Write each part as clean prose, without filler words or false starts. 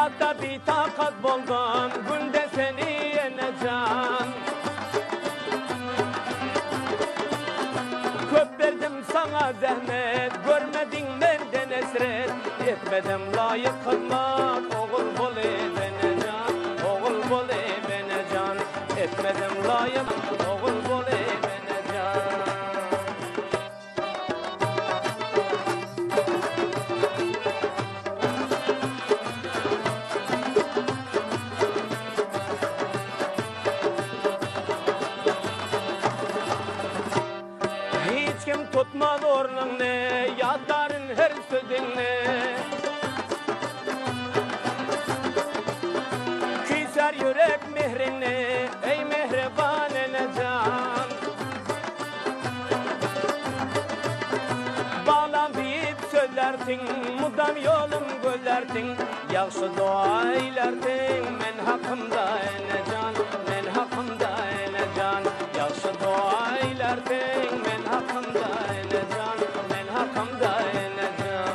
Hayatta bir takat buldum, günde seni yeneceğim. Köp verdim sana zahmet, görmedin benden esret. Etmedim layık kılmak, oğul bol bana can, oğul bol bana can. Etmedim layık, oğul bol bana can. Hiç kim tutmaz ornunu, yadarın her sözünü. Küser yürek mehrini, ey mehriban enecan. Bağlam deyip söylersin, mudam yolum göllersin. Yaxşı dua eylersin, men hakkımda enecan, men hakkımda enecan. Yaxşı dua eylersin, men hakkımda enecan, men hakkımda enecan.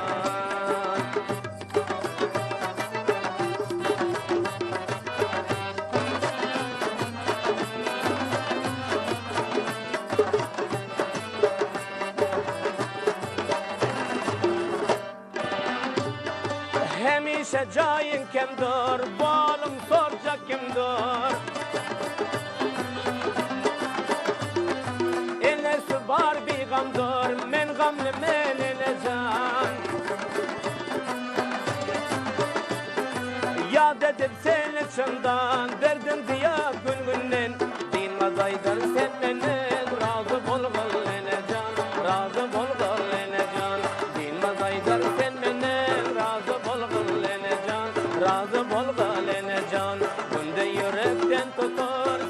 Hemişe cayın kimdir, balım soracak kimdir? Enesi var bir gamdır, men gamlı men elecan. Yad edip seni çından, derdin diya gülgünden. Dinmez aydır sen menen, razı bol gıl enecan, razı bol gıl enecan. Dinmez aydır sen menen, razı bol gıl enecan, razı bol gıl enecan. Günde yürekten tutar